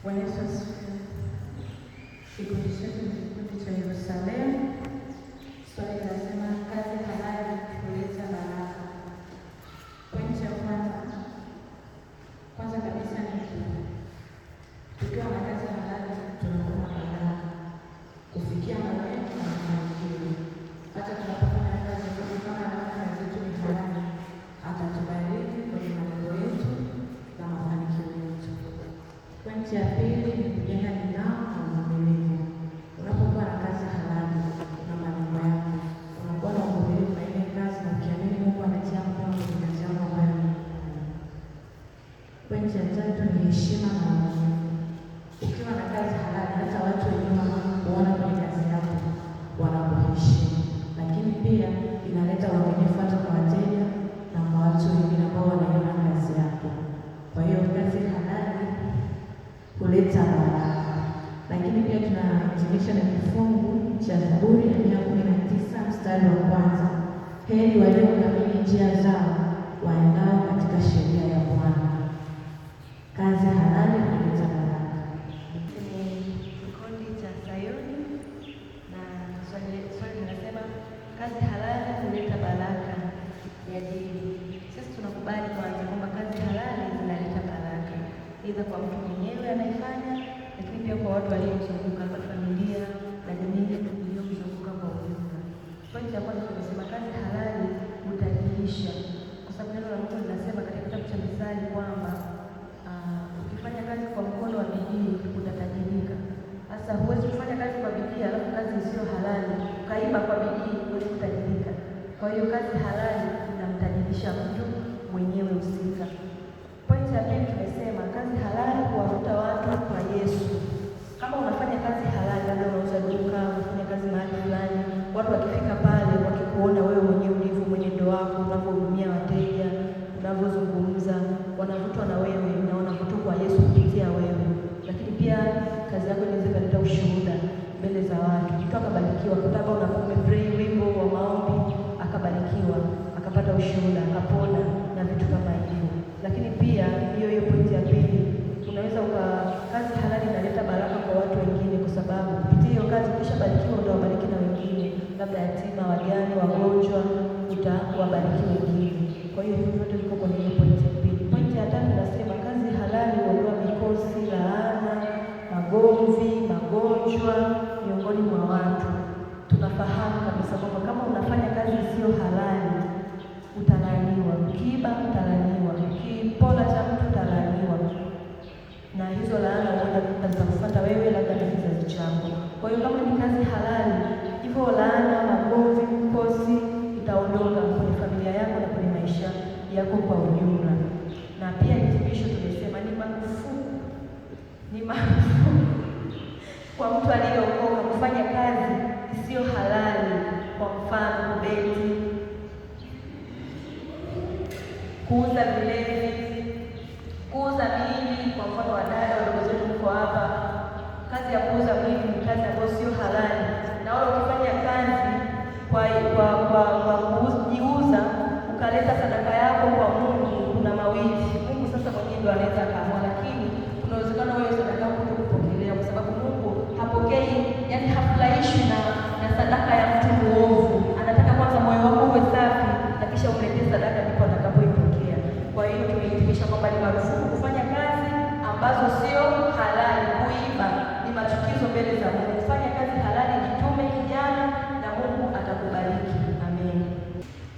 Bwana Yesu asifiwe. Kikundi chetu ni kikundi cha Yerusalemu. Swali linasema kazi halali huleta baraka. Pointi ya kwanza kabisa ni tukiwa na kazi halali tunakuwa na baraka kufikia malengo na mafanikio. Hata tunapofanya kazi kama kazi zetu ni halali, atatubariki kwenye malengo yetu na mafanikio yetu. Pointi ya pili ni kujenga nidhamu na uvumilivu. Unapokuwa na kazi halali na malengo yako, unakuwa na uvumilivu na ile kazi na ukiamini Mungu anatia mkono kwenye kazi yako ambayo ni. Pointi ya tatu ni heshima na uaminifu. Ukiwa na kazi halali, hata watu wengine wanakuona kwenye kazi yako wanakuheshimu, lakini pia inaleta uaminifu hata kwa wateja na kwa watu wengine ambao wanaiona kazi yako. Kwa hiyo kazi halali kuleta baraka. Lakini pia tunahitimisha na kifungu cha Zaburi ya 119 mstari wa kwanza, heri waliokabili njia zao waendao katika sheria ya Bwana. Kazi halali kuleta baraka. Ni kikundi cha Sayuni na swali linasema kazi halali kuleta baraka ya dini. Sisi tunakubali kwanza kwamba kazi halali zinaleta baraka, aidha kwa mtu mwenyewe anaifanya, lakini pia kwa watu waliomzunguka, kwa familia na jamii iliyomzunguka kwa ujumla. Pointi ya kwanza tunasema kazi halali hutajirisha, kwa sababu neno la Mungu linasema katika kitabu cha Mithali kwamba ukifanya kazi kwa mkono wa bidii utatajirika. Sasa huwezi kufanya kazi kwa bidii alafu kazi isiyo halali ukaiba kwa bidii ili kutajirika. Kwa hiyo kazi halali inamtajirisha mtu mwenyewe husika. Pointi ya pili tumesema kazi halali kuwavuta watu kwa Yesu. Kama unafanya kazi halali, labda unauza duka, unafanya kazi mahali fulani, watu wakifika pale wakikuona wewe mwenyewe ulivyo mwenendo wako, unavyohudumia wateja, unavyozungumza, wanavutwa na wewe na wanavutwa kwa Yesu kupitia wewe. Lakini pia kazi yako inaweza kuleta ushuhuda mbele za watu. Mtu akabarikiwa kutoka unapopray wimbo wa maombi, akabarikiwa, akapata ushuhuda, akapona na vitu kama hivyo. Lakini pia hiyo pointi ya pili, unaweza kazi halali inaleta baraka kwa watu wengine, kwa sababu kupitia hiyo kazi ukishabarikiwa utawabariki na wengine, labda yatima, wajane, wagonjwa, utawabariki wengine. Kwa hiyo hivyo vyote viko kwenye hiyo pointi ya pili. Pointi ya tatu nasema kazi halali huondoa mikosi, laana, magomvi, magonjwa miongoni mwa watu. Tunafahamu kabisa kwamba kama unafanya kazi isiyo halali utalaaniwa, ukiiba utalaaniwa, ukipola cha mtu utalaaniwa, na hizo laana huenda zitakufuata wewe labda na kizazi chako. Kwa hiyo kama ni kazi halali, hivyo laana, magomvi, mikosi itaondoka kwenye familia yako na kwenye maisha yako kwa ujumla. Na pia hitimisho tumesema ni marufuku kwa mtu aliyeokoka kufanya kazi isiyo halali, kwa mfano kubeti, kuuza vilevi, kuuza miili. Kwa mfano wadada wadogo zetu mko hapa, kazi ya kuuza miili ni kazi ambayo sio halali, na wale ukifanya kazi kwa kujiuza ukaleta sadaka yako kwa Mungu, kuna mawili. Mungu sasa mwenyewe ndo anaweza akaamua, lakini kuna uwezekano wewe sadaka yako kupokelea, kwa sababu Mungu hapokei, yani hafurahishwi na sadaka ya mtu muovu. Anataka kwanza moyo wako uwe safi na kisha umletee sadaka, ndipo atakapoipokea. Kwa hiyo tumehitimisha kwamba ni marufuku kufanya kazi ambazo sio halali. Kuiba ni machukizo mbele za Mungu. Fanya kazi halali, jitume kijana, na Mungu atakubariki. Amen.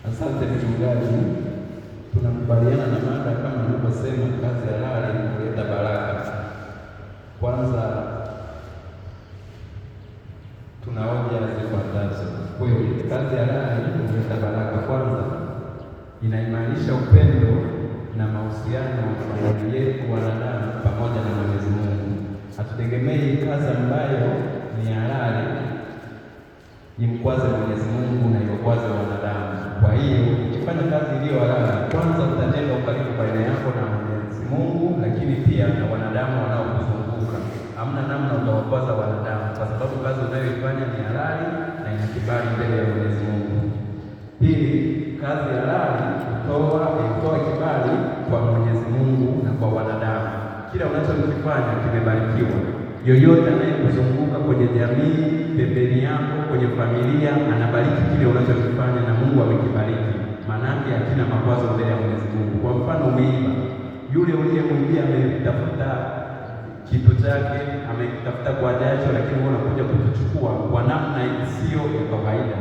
Asante mchungaji, tunakubaliana na mada kama nilivyosema, kazi halali kuleta baraka. Kwanza tunaoja zifuatazo. Kweli kazi halali kuleta baraka. Kwanza inaimarisha upendo na mahusiano baina yetu wanadamu pamoja na Mwenyezi Mungu. Hatutegemei kazi ambayo ni halali imkwaze Mwenyezi Mungu na ikwaze wanadamu. Kwa hiyo ukifanya kazi iliyo halali, kwanza utajenga ukaribu baina yako na Mwenyezi Mungu, lakini pia na wanadamu wanaokuzunguka. Hamna namna utawakwaza wanadamu, kwa sababu kazi unayoifanya ni halali na ina kibali mbele ya Mwenyezi Mungu. Pili, kazi halali hutoa kibali kwa Mwenyezi Mungu na kwa wanadamu. kila unachokifanya kimebarikiwa. Yoyote anayekuzunguka kwenye jamii, pembeni yako, kwenye familia, anabariki kile unachokifanya na Mungu amekibariki. Maana yake hakina makwazo mbele ya Mwenyezi Mungu. Kwa mfano, umeiba, yule uliyemwibia ametafuta kitu chake, amekitafuta kwa jasho, lakini wewe unakuja kukichukua kwa namna isiyo ya kawaida.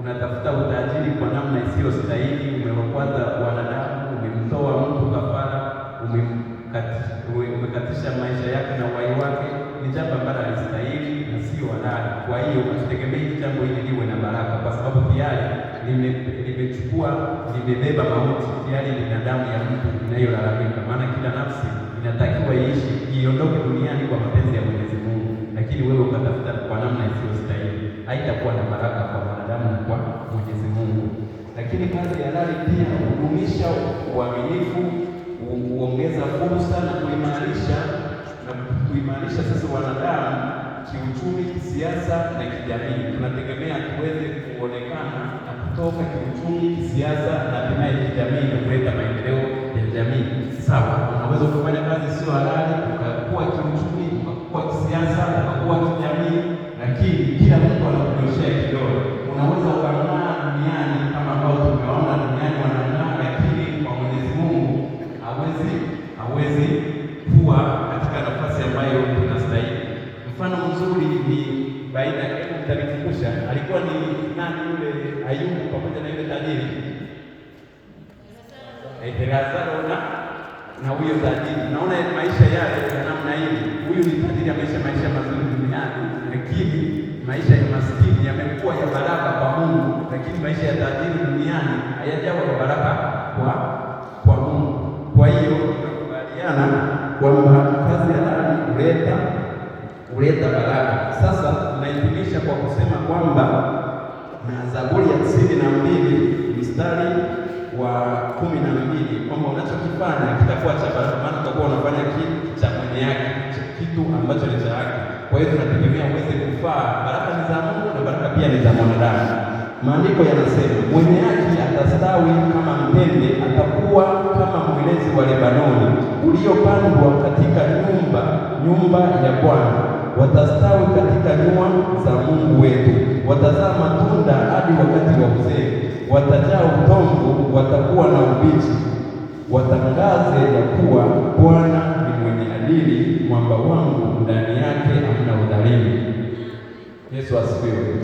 Unatafuta utajiri kwa namna isiyo stahili, umewakwaza wanadamu, umemtoa mtu kafara, umekatisha maisha yake na uhai wake. Ni jambo ambalo halistahili na sio halali. Kwa hiyo usitegemee jambo hili liwe na baraka, kwa sababu tayari limebeba mauti, tayari lina damu ya mtu inayolalamika. Maana kila nafsi inatakiwa iondoke duniani kwa mapenzi ya Mwenyezi Mungu, lakini wewe ukatafuta kwa namna isiyostahili, haitakuwa na baraka kwa wanadamu na kwa Mwenyezi Mungu. Lakini kazi ya halali pia hudumisha uaminifu, huongeza fursa na kuimarisha sasa wanadamu kiuchumi, kisiasa na kijamii. Tunategemea tuweze kuonekana na kutoka kiuchumi, kisiasa na hatimaye kijamii na kuleta maendeleo ya jamii. Sawa, unaweza kufanya kazi sio halali, ukakuwa kiuchumi, ukakuwa kisiasa, ukakuwa kijamii, lakini kila mtu anakunyoshea kidole. Unaweza ukang'aa duniani kama ambao tumeona duniani wanang'aa, lakini kwa Mwenyezi Mungu hawezi kuwa katika nafasi ambayo tunastahili. Mfano mzuri ni baina, hebu mtanikumbusha, alikuwa ni nani yule Ayubu pamoja na yule tajiri? Lazaro na huyo tajiri. Naona maisha yale ya namna hii. Huyu ni tajiri, ameishi maisha mazuri duniani, lakini maisha ya maskini yamekuwa ya baraka kwa Mungu, lakini maisha ya tajiri duniani hayajawa ya baraka kwa Mungu. Kwa hiyo tunakubaliana kwamba kazi halali huleta baraka. Sasa tunahitimisha kwa kusema kwamba na Zaburi ya 92 mstari wa 12 kwamba unachokifanya kitakuwa cha baraka, maana utakuwa unafanya kitu cha mwenye yake, kitu ambacho ni cha haki. Kwa hiyo tunategemea uweze kufaa. Baraka ni za Mungu na baraka pia ni za mwanadamu. Maandiko yanasema mwenye haki atastawi kama mtende, atakuwa kama mwelezi wa Lebanoni uliopandwa katika nyumba ya Bwana. Watastawi katika nyua za Mungu wetu, watazaa matunda hadi wakati wa uzee. Watajaa utomvu, watakuwa na ubichi. Watangaze ya kuwa Bwana ni mwenye adili, mwamba wangu, ndani yake hamna udhalimu. Yesu asifiwe.